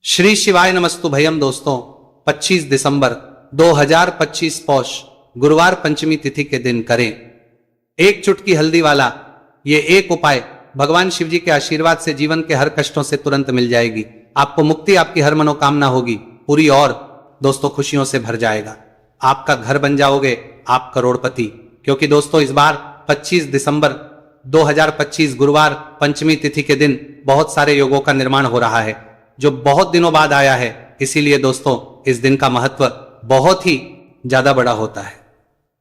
श्री शिवाय नमस्तु भयम। दोस्तों 25 दिसंबर 2025 पौष गुरुवार पंचमी तिथि के दिन करें एक चुटकी हल्दी वाला ये एक उपाय। भगवान शिव जी के आशीर्वाद से जीवन के हर कष्टों से तुरंत मिल जाएगी आपको मुक्ति, आपकी हर मनोकामना होगी पूरी और दोस्तों खुशियों से भर जाएगा। आपका घर बन जाओगे आप करोड़पति, क्योंकि दोस्तों इस बार 25 दिसंबर 2025 गुरुवार पंचमी तिथि के दिन बहुत सारे योगों का निर्माण हो रहा है जो बहुत दिनों बाद आया है। इसीलिए दोस्तों इस दिन का महत्व बहुत ही ज्यादा बड़ा होता है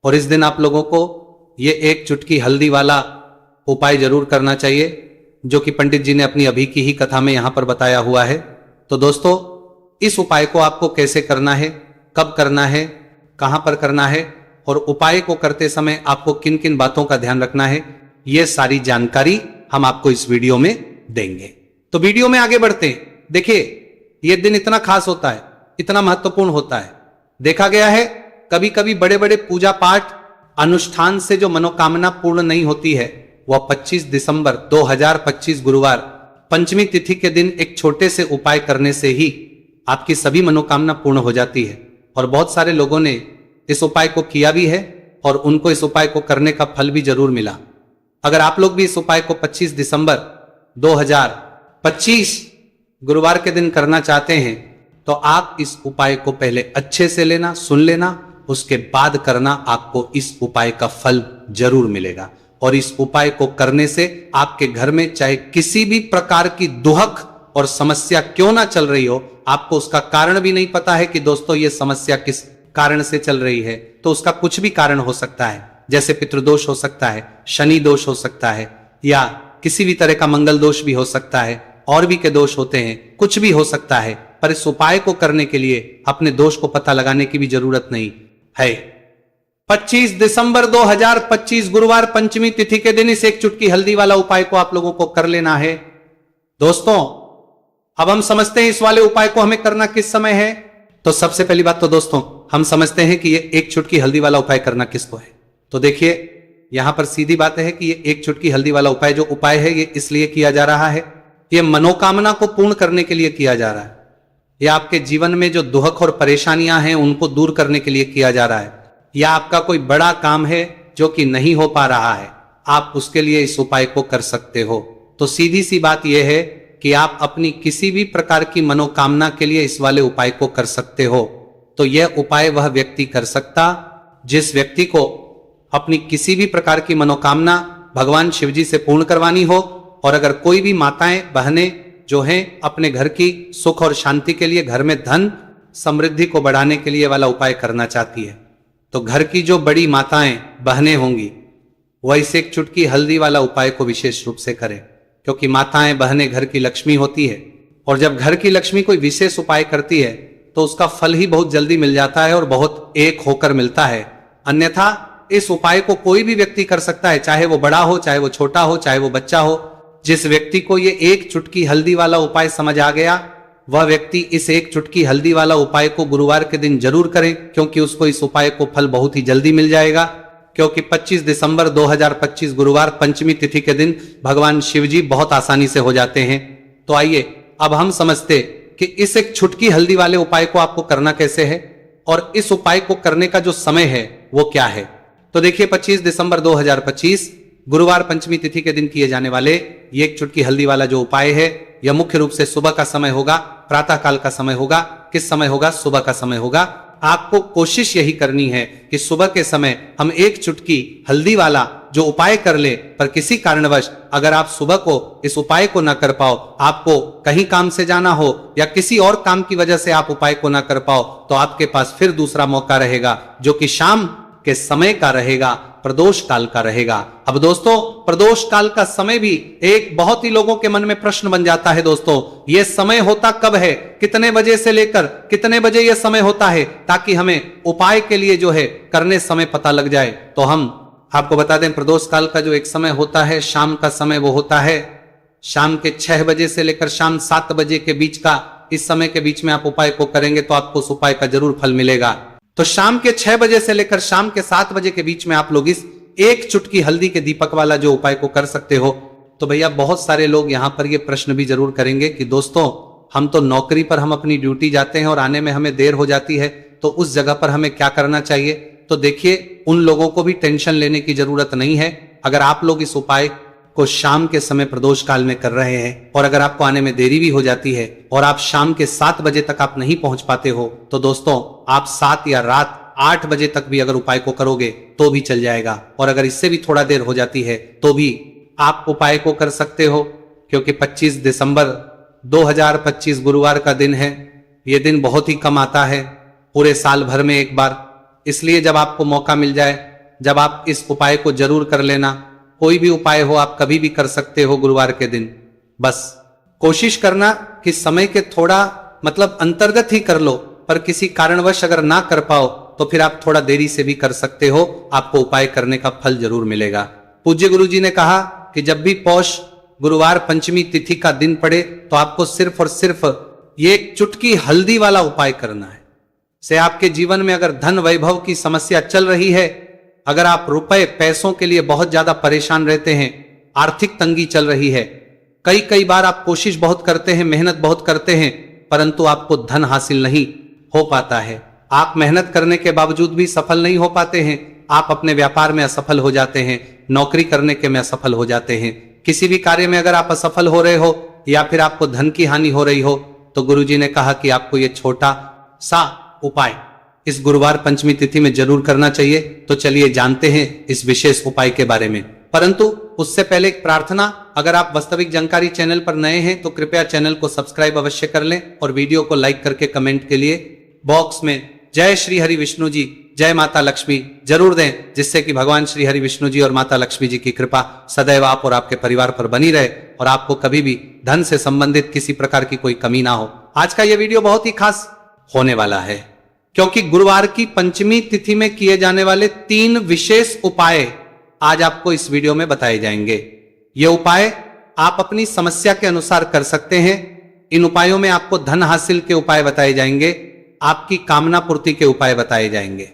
और इस दिन आप लोगों को ये एक चुटकी हल्दी वाला उपाय जरूर करना चाहिए, जो कि पंडित जी ने अपनी अभी की ही कथा में यहां पर बताया हुआ है। तो दोस्तों इस उपाय को आपको कैसे करना है, कब करना है, कहां पर करना है और उपाय को करते समय आपको किन किन बातों का ध्यान रखना है, यह सारी जानकारी हम आपको इस वीडियो में देंगे। तो वीडियो में आगे बढ़ते हैं। देखिए यह दिन इतना खास होता है, इतना महत्वपूर्ण होता है। देखा गया है कभी कभी बड़े बड़े पूजा पाठ अनुष्ठान से जो मनोकामना पूर्ण नहीं होती है वह 25 दिसंबर 2025 गुरुवार पंचमी तिथि के दिन एक छोटे से उपाय करने से ही आपकी सभी मनोकामना पूर्ण हो जाती है। और बहुत सारे लोगों ने इस उपाय को किया भी है और उनको इस उपाय को करने का फल भी जरूर मिला। अगर आप लोग भी इस उपाय को 25 दिसंबर 2025 गुरुवार के दिन करना चाहते हैं तो आप इस उपाय को पहले अच्छे से लेना, सुन लेना, उसके बाद करना। आपको इस उपाय का फल जरूर मिलेगा और इस उपाय को करने से आपके घर में चाहे किसी भी प्रकार की दुहक और समस्या क्यों ना चल रही हो, आपको उसका कारण भी नहीं पता है कि दोस्तों ये समस्या किस कारण से चल रही है, तो उसका कुछ भी कारण हो सकता है। जैसे पितृदोष हो सकता है, शनि दोष हो सकता है, या किसी भी तरह का मंगल दोष भी हो सकता है, और भी के दोष होते हैं, कुछ भी हो सकता है। पर इस उपाय को करने के लिए अपने दोष को पता लगाने की भी जरूरत नहीं है। 25 दिसंबर 2025 गुरुवार पंचमी तिथि के दिन इस एक चुटकी हल्दी वाला उपाय को आप लोगों को कर लेना है। दोस्तों अब हम समझते हैं इस वाले उपाय को हमें करना किस समय है। तो सबसे पहली बात तो दोस्तों हम समझते हैं कि ये एक चुटकी हल्दी वाला उपाय करना किसको है। तो देखिए यहां पर सीधी बात है कि ये एक चुटकी हल्दी वाला उपाय जो उपाय है ये इसलिए किया जा रहा है, ये मनोकामना को पूर्ण करने के लिए किया जा रहा है। या आपके जीवन में जो दुहक और परेशानियां हैं उनको दूर करने के लिए किया जा रहा है, या आपका कोई बड़ा काम है जो कि नहीं हो पा रहा है, आप उसके लिए इस उपाय को कर सकते हो। तो सीधी सी बात यह है कि आप अपनी किसी भी प्रकार की मनोकामना के लिए इस वाले उपाय को कर सकते हो। तो यह उपाय वह व्यक्ति कर सकता जिस व्यक्ति को अपनी किसी भी प्रकार की मनोकामना भगवान शिव जी से पूर्ण करवानी हो, और अगर कोई भी माताएं बहनें जो हैं अपने घर की सुख और शांति के लिए, घर में धन समृद्धि को बढ़ाने के लिए वाला उपाय करना चाहती है, तो घर की जो बड़ी माताएं बहनें होंगी वह इस एक चुटकी हल्दी वाला उपाय को विशेष रूप से करें, क्योंकि माताएं बहनें घर की लक्ष्मी होती है और जब घर की लक्ष्मी कोई विशेष उपाय करती है तो उसका फल ही बहुत जल्दी मिल जाता है और बहुत एक होकर मिलता है। अन्यथा इस उपाय को कोई भी व्यक्ति कर सकता है, चाहे वो बड़ा हो, चाहे वो छोटा हो, चाहे वो बच्चा हो। जिस व्यक्ति को ये एक चुटकी हल्दी वाला उपाय समझ आ गया वह व्यक्ति इस एक चुटकी हल्दी वाला उपाय को गुरुवार के दिन जरूर करे, क्योंकि उसको इस उपाय को फल बहुत ही जल्दी मिल जाएगा। क्योंकि 25 दिसंबर 2025 गुरुवार पंचमी तिथि के दिन भगवान शिव जी बहुत आसानी से हो जाते हैं। तो आइए अब हम समझते कि इस एक चुटकी हल्दी वाले उपाय को आपको करना कैसे है और इस उपाय को करने का जो समय है वो क्या है। तो देखिए 25 दिसंबर 2025 गुरुवार पंचमी तिथि के दिन किए जाने वाले ये एक चुटकी हल्दी वाला जो उपाय है यह मुख्य रूप से सुबह का समय होगा, प्रातः काल का समय होगा। किस समय होगा? सुबह का समय होगा। आपको कोशिश यही करनी है कि सुबह के समय हम एक चुटकी हल्दी वाला जो उपाय कर ले, पर किसी कारणवश अगर आप सुबह को इस उपाय को ना कर पाओ, आपको कहीं काम से जाना हो या किसी और काम की वजह से आप उपाय को ना कर पाओ, तो आपके पास फिर दूसरा मौका रहेगा जो कि शाम के समय का रहेगा, प्रदोष काल का रहेगा। अब दोस्तों प्रदोष काल का समय भी एक बहुत ही लोगों के मन में प्रश्न बन जाता है। दोस्तों यह समय होता कब है, कितने बजे से लेकर कितने बजे यह समय होता है, ताकि हमें उपाय के लिए जो है करने समय पता लग जाए। तो हम आपको बता दें प्रदोष काल का जो एक समय होता है शाम का समय, वो होता है शाम के 6 बजे से लेकर शाम 7 बजे के बीच का। इस समय के बीच में आप उपाय को करेंगे तो आपको उस उपाय का जरूर फल मिलेगा। तो शाम के 6 बजे से लेकर शाम के 7 बजे के बीच में आप लोग इस एक चुटकी हल्दी के दीपक वाला जो उपाय को कर सकते हो। तो भैया बहुत सारे लोग यहां पर ये प्रश्न भी जरूर करेंगे कि दोस्तों हम तो नौकरी पर हम अपनी ड्यूटी जाते हैं और आने में हमें देर हो जाती है, तो उस जगह पर हमें क्या करना चाहिए? तो देखिए, उन लोगों को भी टेंशन लेने की जरूरत नहीं है। अगर आप लोग इस उपाय को शाम के समय प्रदोष काल में कर रहे हैं और अगर आपको आने में देरी भी हो जाती है और आप शाम के 7 बजे तक आप नहीं पहुंच पाते हो, तो दोस्तों आप 7 या रात 8 बजे तक भी अगर उपाय को करोगे तो भी चल जाएगा। और अगर इससे भी थोड़ा देर हो जाती है तो भी आप उपाय को कर सकते हो, क्योंकि 25 दिसंबर 2025 गुरुवार का दिन है। यह दिन बहुत ही कम आता है, पूरे साल भर में एक बार। इसलिए जब आपको मौका मिल जाए, जब आप इस उपाय को जरूर कर लेना। कोई भी उपाय हो, आप कभी भी कर सकते हो गुरुवार के दिन। बस कोशिश करना कि समय के थोड़ा अंतर्गत ही कर लो, पर किसी कारणवश अगर ना कर पाओ तो फिर आप थोड़ा देरी से भी कर सकते हो, आपको उपाय करने का फल जरूर मिलेगा। पूज्य गुरु जी ने कहा कि जब भी पौष गुरुवार पंचमी तिथि का दिन पड़े तो आपको सिर्फ और सिर्फ ये एक चुटकी हल्दी वाला उपाय करना है। से आपके जीवन में अगर धन वैभव की समस्या चल रही है, अगर आप रुपए पैसों के लिए बहुत ज्यादा परेशान रहते हैं, आर्थिक तंगी चल रही है, कई बार आप कोशिश बहुत करते हैं, मेहनत बहुत करते हैं, परंतु आपको धन हासिल नहीं हो पाता है। आप मेहनत करने के बावजूद भी सफल नहीं हो पाते हैं। आप अपने व्यापार में असफल हो जाते हैं, नौकरी करने के में असफल हो जाते हैं। किसी भी कार्य में अगर आप असफल हो रहे हो या फिर आपको धन की हानि हो रही हो, तो गुरुजी ने कहा कि आपको ये छोटा सा उपाय इस गुरुवार पंचमी तिथि में जरूर करना चाहिए। तो चलिए जानते हैं इस विशेष उपाय के बारे में। परंतु उससे पहले एक प्रार्थना, अगर आप वास्तविक जानकारी चैनल पर नए हैं तो कृपया चैनल को सब्सक्राइब अवश्य कर लें और वीडियो को लाइक करके कमेंट के लिए बॉक्स में जय श्री हरि विष्णु जी, जय माता लक्ष्मी जरूर दें, जिससे कि भगवान श्री हरि विष्णु जी और माता लक्ष्मी जी की कृपा सदैव आप और आपके परिवार पर बनी रहे और आपको कभी भी धन से संबंधित किसी प्रकार की कोई कमी ना हो। आज का यह वीडियो बहुत ही खास होने वाला है, क्योंकि गुरुवार की पंचमी तिथि में किए जाने वाले 3 विशेष उपाय आज आपको इस वीडियो में बताए जाएंगे। ये उपाय आप अपनी समस्या के अनुसार कर सकते हैं। इन उपायों में आपको धन हासिल के उपाय बताए जाएंगे, आपकी कामना पूर्ति के उपाय बताए जाएंगे।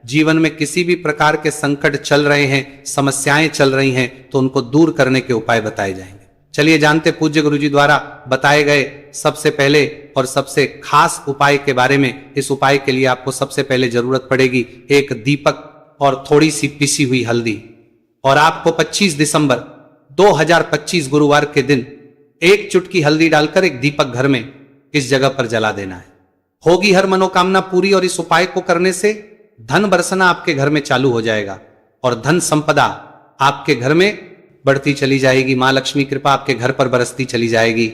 जीवन में किसी भी प्रकार के संकट चल रहे हैं, समस्याएं चल रही हैं, तो उनको दूर करने के उपाय बताए जाएंगे। चलिए जानते पूज्य गुरु जी द्वारा बताए गए सबसे पहले और सबसे खास उपाय के बारे में। इस उपाय के लिए आपको सबसे पहले जरूरत पड़ेगी एक दीपक और थोड़ी सी पिसी हुई हल्दी, और आपको 25 दिसंबर 2025 गुरुवार के दिन एक चुटकी हल्दी डालकर एक दीपक घर में इस जगह पर जला देना है। होगी हर मनोकामना पूरी और इस उपाय को करने से धन बरसना आपके घर में चालू हो जाएगा और धन संपदा आपके घर में बढ़ती चली जाएगी। मां लक्ष्मी कृपा आपके घर पर बरसती चली जाएगी।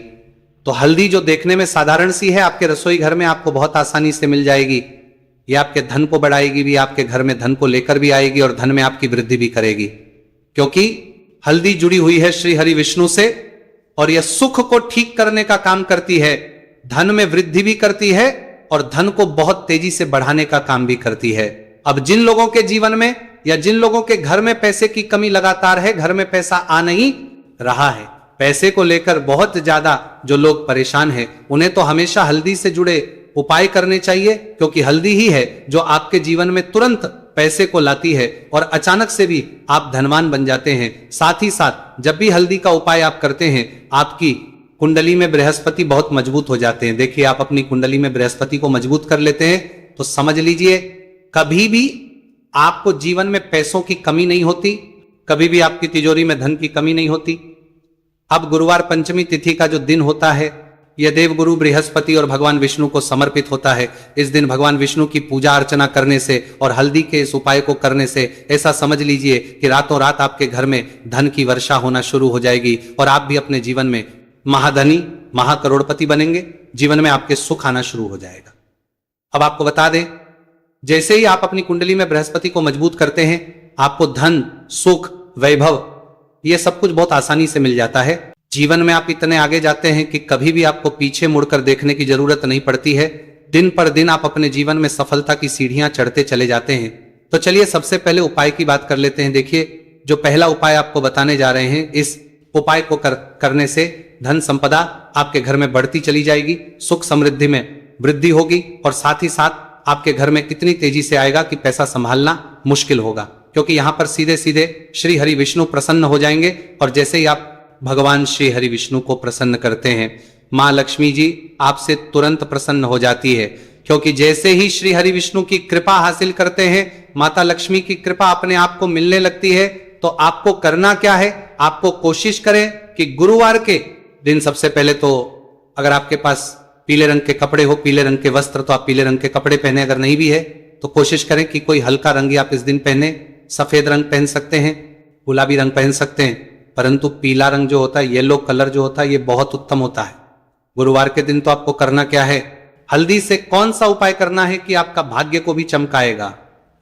तो हल्दी जो देखने में साधारण सी है, आपके रसोई घर में आपको बहुत आसानी से मिल जाएगी। ये आपके धन को बढ़ाएगी भी, आपके घर में धन को लेकर भी आएगी और धन में आपकी वृद्धि भी करेगी, क्योंकि हल्दी जुड़ी हुई है श्री हरि विष्णु से और यह सुख को ठीक करने का काम करती है, धन में वृद्धि भी करती है और धन को बहुत तेजी से बढ़ाने का काम भी करती है। अब जिन लोगों के जीवन में या जिन लोगों के घर में पैसे की कमी लगातार है, घर में पैसा आ नहीं रहा है, पैसे को लेकर बहुत ज्यादा जो लोग परेशान हैं, उन्हें तो हमेशा हल्दी से जुड़े उपाय करने चाहिए, क्योंकि हल्दी ही है जो आपके जीवन में तुरंत पैसे को लाती है और अचानक से भी आप धनवान बन जाते हैं। साथ ही साथ जब भी हल्दी का उपाय आप करते हैं, आपकी कुंडली में बृहस्पति बहुत मजबूत हो जाते हैं। देखिए, आप अपनी कुंडली में बृहस्पति को मजबूत कर लेते हैं तो समझ लीजिए कभी भी आपको जीवन में पैसों की कमी नहीं होती, कभी भी आपकी तिजोरी में धन की कमी नहीं होती। अब गुरुवार पंचमी तिथि का जो दिन होता है, यह देवगुरु बृहस्पति और भगवान विष्णु को समर्पित होता है। इस दिन भगवान विष्णु की पूजा अर्चना करने से और हल्दी के इस उपाय को करने से ऐसा समझ लीजिए कि रातों रात आपके घर में धन की वर्षा होना शुरू हो जाएगी और आप भी अपने जीवन में महाधनी महाकरोड़पति बनेंगे। जीवन में आपके सुख आना शुरू हो जाएगा। अब आपको बता दें, जैसे ही आप अपनी कुंडली में बृहस्पति को मजबूत करते हैं, आपको धन सुख वैभव ये सब कुछ बहुत आसानी से मिल जाता है। जीवन में आप इतने आगे जाते हैं कि कभी भी आपको पीछे मुड़कर देखने की जरूरत नहीं पड़ती है। दिन पर दिन आप अपने जीवन में सफलता की सीढ़ियां चढ़ते चले जाते हैं। तो चलिए सबसे पहले उपाय की बात कर लेते हैं। देखिए, जो पहला उपाय आपको बताने जा रहे हैं, इस उपाय को करने से धन संपदा आपके घर में बढ़ती चली जाएगी, सुख समृद्धि में वृद्धि होगी और साथ ही साथ आपके घर में इतनी तेजी से आएगा कि पैसा संभालना मुश्किल होगा, क्योंकि यहां पर सीधे सीधे श्री हरि विष्णु प्रसन्न हो जाएंगे। और जैसे ही आप भगवान श्री हरि विष्णु को प्रसन्न करते हैं मां लक्ष्मी जी आपसे तुरंत प्रसन्न हो जाती है, क्योंकि जैसे ही श्री हरि विष्णु की कृपा हासिल करते हैं, माता लक्ष्मी की कृपा अपने आप को मिलने लगती है। तो आपको करना क्या है, आपको कोशिश करें कि गुरुवार के दिन सबसे पहले तो अगर आपके पास पीले रंग के कपड़े हो, पीले रंग के वस्त्र, तो आप पीले रंग के कपड़े पहने, अगर नहीं भी है तो कोशिश करें कि कोई हल्का रंग आप इस दिन पहने। सफेद रंग पहन सकते हैं, गुलाबी रंग पहन सकते हैं, परंतु पीला रंग जो होता है, येलो कलर जो होता है, ये बहुत उत्तम होता है। गुरुवार के दिन तो आपको करना क्या है, हल्दी से कौन सा उपाय करना है कि आपका भाग्य को भी चमकाएगा,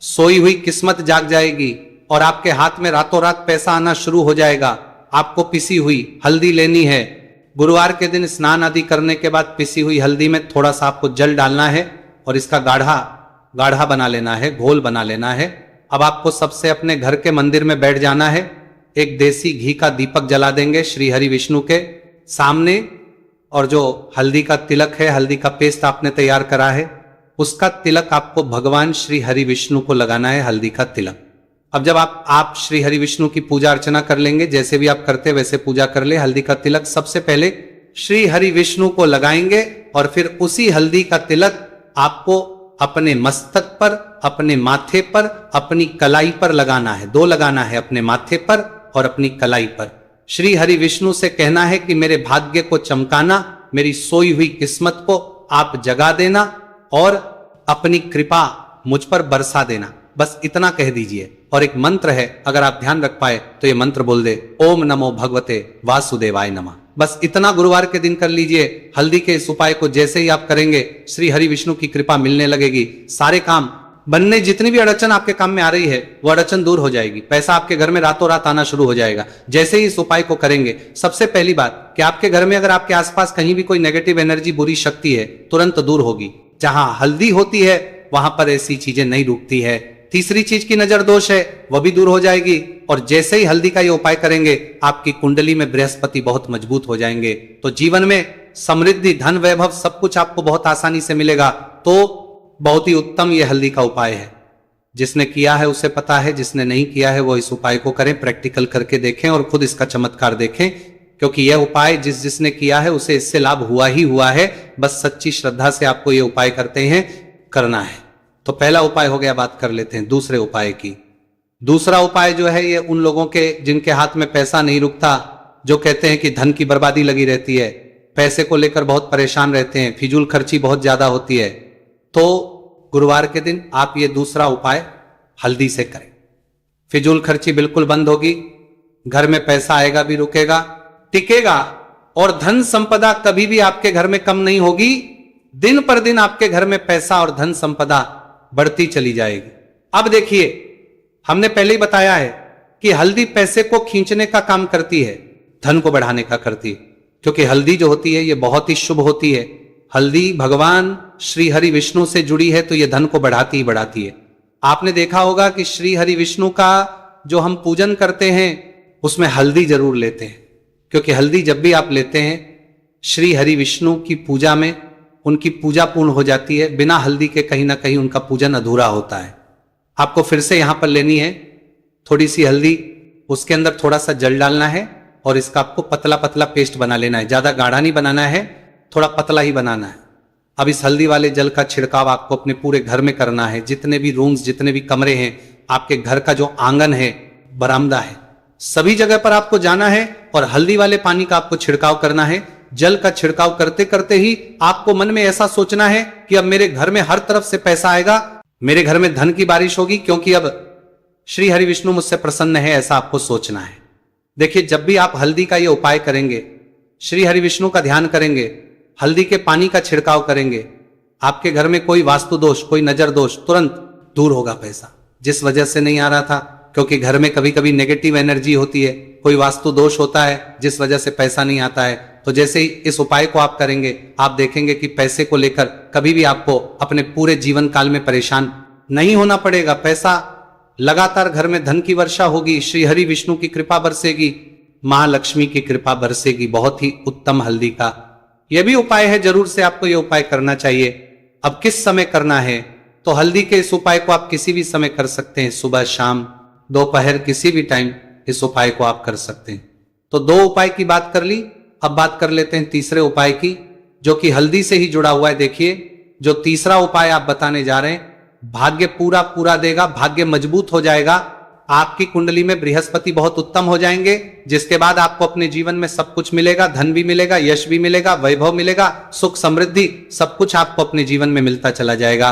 सोई हुई किस्मत जाग जाएगी और आपके हाथ में रातों रात पैसा आना शुरू हो जाएगा। आपको पिसी हुई हल्दी लेनी है। गुरुवार के दिन स्नान आदि करने के बाद पिसी हुई हल्दी में थोड़ा सा आपको जल डालना है और इसका गाढ़ा गाढ़ा बना लेना है, घोल बना लेना है। अब आपको सबसे अपने घर के मंदिर में बैठ जाना है, एक देसी घी का दीपक जला देंगे श्री हरि विष्णु के सामने, और जो हल्दी का तिलक है, हल्दी का पेस्ट आपने तैयार करा है, उसका तिलक आपको भगवान श्री हरि विष्णु को लगाना है, हल्दी का तिलक। अब जब आप श्री हरि विष्णु की पूजा अर्चना कर लेंगे, जैसे भी आप करते वैसे पूजा कर ले। हल्दी का तिलक सबसे पहले श्री हरि विष्णु को लगाएंगे और फिर उसी हल्दी का तिलक आपको अपने मस्तक पर, अपने माथे पर, अपनी कलाई पर लगाना है। 2 लगाना है, अपने माथे पर और अपनी कलाई पर। श्री हरि विष्णु से कहना है कि मेरे भाग्य को चमकाना, मेरी सोई हुई किस्मत को आप जगा देना और अपनी कृपा मुझ पर बरसा देना। बस इतना कह दीजिए। और एक मंत्र है, अगर आप ध्यान रख पाए तो ये मंत्र बोल दे, ओम नमो भगवते वासुदेवाय नमः। बस इतना गुरुवार के दिन कर लीजिए। हल्दी के इस उपाय को जैसे ही आप करेंगे, श्री हरि विष्णु की कृपा मिलने लगेगी। सारे काम बनने, जितनी भी अड़चन आपके काम में आ रही है वो अड़चन दूर हो जाएगी। पैसा आपके घर में रातों रात आना शुरू हो जाएगा जैसे ही इस उपाय को करेंगे। सबसे पहली बात कि आपके घर में अगर आपके आसपास कहीं भी कोई नेगेटिव एनर्जी, बुरी शक्ति है, तुरंत दूर होगी। जहां हल्दी होती है वहां पर ऐसी चीजें नहीं रुकती है। तीसरी चीज की नजर दोष है, वह भी दूर हो जाएगी। और जैसे ही हल्दी का ये उपाय करेंगे, आपकी कुंडली में बृहस्पति बहुत मजबूत हो जाएंगे। तो जीवन में समृद्धि, धन, वैभव सब कुछ आपको बहुत आसानी से मिलेगा। तो बहुत ही उत्तम ये हल्दी का उपाय है। जिसने किया है उसे पता है, जिसने नहीं किया है वो इस उपाय को करें, प्रैक्टिकल करके देखें और खुद इसका चमत्कार देखें। क्योंकि यह उपाय जिसने किया है उसे इससे लाभ हुआ ही हुआ है। बस सच्ची श्रद्धा से आपको ये उपाय करते हैं, करना है। तो पहला उपाय हो गया, बात कर लेते हैं दूसरे उपाय की। दूसरा उपाय जो है, ये उन लोगों के जिनके हाथ में पैसा नहीं रुकता, जो कहते हैं कि धन की बर्बादी लगी रहती है, पैसे को लेकर बहुत परेशान रहते हैं, फिजूल खर्ची बहुत ज्यादा होती है। तो गुरुवार के दिन आप ये दूसरा उपाय हल्दी से करें। फिजूल खर्ची बिल्कुल बंद होगी, घर में पैसा आएगा भी, रुकेगा, टिकेगा, और धन संपदा कभी भी आपके घर में कम नहीं होगी। दिन पर दिन आपके घर में पैसा और धन संपदा बढ़ती चली जाएगी। अब देखिए, हमने पहले ही बताया है कि हल्दी पैसे को खींचने का काम करती है, धन को बढ़ाने का करती है। क्योंकि हल्दी जो होती है ये बहुत ही शुभ होती है। हल्दी भगवान श्री हरि विष्णु से जुड़ी है, तो ये धन को बढ़ाती ही बढ़ाती है। आपने देखा होगा कि श्री हरि विष्णु का जो हम पूजन करते हैं उसमें हल्दी जरूर लेते हैं। क्योंकि हल्दी जब भी आप लेते हैं, श्री हरि विष्णु की पूजा में उनकी पूजा पूर्ण हो जाती है। बिना हल्दी के कहीं ना कहीं उनका पूजन अधूरा होता है। आपको फिर से यहां पर लेनी है थोड़ी सी हल्दी, उसके अंदर थोड़ा सा जल डालना है और इसका आपको पतला पतला पेस्ट बना लेना है। ज्यादा गाढ़ा नहीं बनाना है, थोड़ा पतला ही बनाना है। अब इस हल्दी वाले जल का छिड़काव आपको अपने पूरे घर में करना है। जितने भी रूम्स, जितने भी कमरे हैं, आपके घर का जो आंगन है, बरामदा है, सभी जगह पर आपको जाना है और हल्दी वाले पानी का आपको छिड़काव करना है। जल का छिड़काव करते करते ही आपको मन में ऐसा सोचना है कि अब मेरे घर में हर तरफ से पैसा आएगा, मेरे घर में धन की बारिश होगी, क्योंकि अब श्री हरि विष्णु मुझसे प्रसन्न है, ऐसा आपको सोचना है। देखिए, जब भी आप हल्दी का ये उपाय करेंगे, श्री हरि विष्णु का ध्यान करेंगे, हल्दी के पानी का छिड़काव करेंगे, आपके घर में कोई वास्तु दोष, कोई नजर दोष तुरंत दूर होगा। पैसा जिस वजह से नहीं आ रहा था, क्योंकि घर में कभी कभी नेगेटिव एनर्जी होती है, कोई वास्तु दोष होता है जिस वजह से पैसा नहीं आता है। तो जैसे ही इस उपाय को आप करेंगे, आप देखेंगे कि पैसे को लेकर कभी भी आपको अपने पूरे जीवन काल में परेशान नहीं होना पड़ेगा। पैसा लगातार घर में, धन की वर्षा होगी, श्री हरि विष्णु की कृपा बरसेगी, मां लक्ष्मी की कृपा बरसेगी। बहुत ही उत्तम हल्दी का यह भी उपाय है, जरूर से आपको यह उपाय करना चाहिए। अब किस समय करना है, तो हल्दी के इस उपाय को आप किसी भी समय कर सकते हैं, सुबह, शाम, दोपहर, किसी भी टाइम इस उपाय को आप कर सकते हैं। तो 2 उपाय की बात कर ली। अब बात कर लेते हैं तीसरे उपाय की, जो कि हल्दी से ही जुड़ा हुआ है। देखिए, जो तीसरा उपाय आप बताने जा रहे हैं, भाग्य पूरा पूरा देगा, भाग्य मजबूत हो जाएगा। आपकी कुंडली में बृहस्पति बहुत उत्तम हो जाएंगे, जिसके बाद आपको अपने जीवन में सब कुछ मिलेगा, धन भी मिलेगा, यश भी मिलेगा, वैभव मिलेगा, सुख समृद्धि सब कुछ आपको अपने जीवन में मिलता चला जाएगा।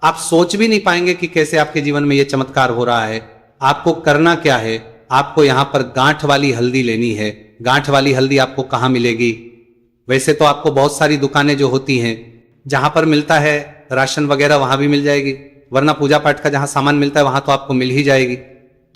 आप सोच भी नहीं पाएंगे कि कैसे आपके जीवन में यह चमत्कार हो रहा है। आपको करना क्या है, आपको यहां पर गांठ वाली हल्दी लेनी है। गांठ वाली हल्दी आपको कहां मिलेगी? वैसे तो आपको बहुत सारी दुकानें जो होती हैं, जहां पर मिलता है राशन वगैरह, वहां भी मिल जाएगी, वरना पूजा पाठ का जहां सामान मिलता है वहां तो आपको मिल ही जाएगी।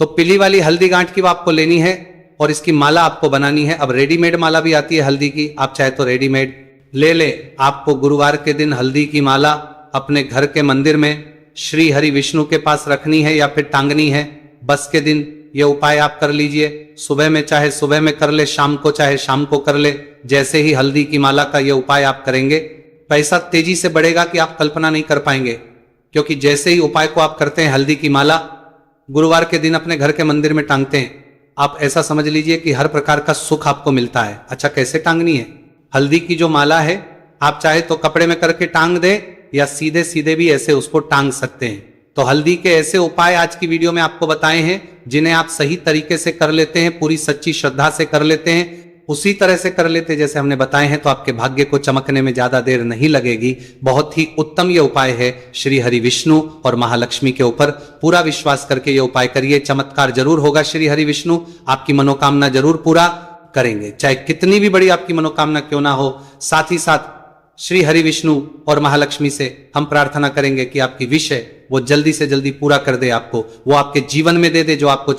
तो पीली वाली हल्दी गांठ की वो आपको लेनी है और इसकी माला आपको बनानी है। अब रेडीमेड माला भी आती है हल्दी की, आप चाहे तो रेडीमेड ले ले। आपको गुरुवार के दिन हल्दी की माला अपने घर के मंदिर में श्री हरि विष्णु के पास रखनी है या फिर टांगनी है। बस के दिन ये उपाय आप कर लीजिए। सुबह में चाहे सुबह में कर ले, शाम को चाहे शाम को कर ले। जैसे ही हल्दी की माला का ये उपाय आप करेंगे, पैसा तेजी से बढ़ेगा कि आप कल्पना नहीं कर पाएंगे। क्योंकि जैसे ही उपाय को आप करते हैं, हल्दी की माला गुरुवार के दिन अपने घर के मंदिर में टांगते हैं, आप ऐसा समझ लीजिए कि हर प्रकार का सुख आपको मिलता है। अच्छा, कैसे टांगनी है? हल्दी की जो माला है, आप चाहे तो कपड़े में करके टांग दे या सीधे सीधे भी ऐसे उसको टांग सकते हैं। तो हल्दी के ऐसे उपाय आज की वीडियो में आपको बताए हैं, जिन्हें आप सही तरीके से कर लेते हैं, पूरी सच्ची श्रद्धा से कर लेते हैं, उसी तरह से कर लेते जैसे हमने बताए हैं, तो आपके भाग्य को चमकने में ज्यादा देर नहीं लगेगी। बहुत ही उत्तम ये उपाय है। श्री हरि विष्णु और महालक्ष्मी के ऊपर पूरा विश्वास करके ये उपाय करिए, चमत्कार जरूर होगा। श्री हरि विष्णु आपकी मनोकामना जरूर पूरा करेंगे, चाहे कितनी भी बड़ी आपकी मनोकामना क्यों ना हो। साथ ही साथ श्री हरि विष्णु और महालक्ष्मी से हम प्रार्थना करेंगे कि आपकी विश है वो जल्दी से जल्दी पूरा कर दे, आपको वो आपके जीवन में दे दे जो आपको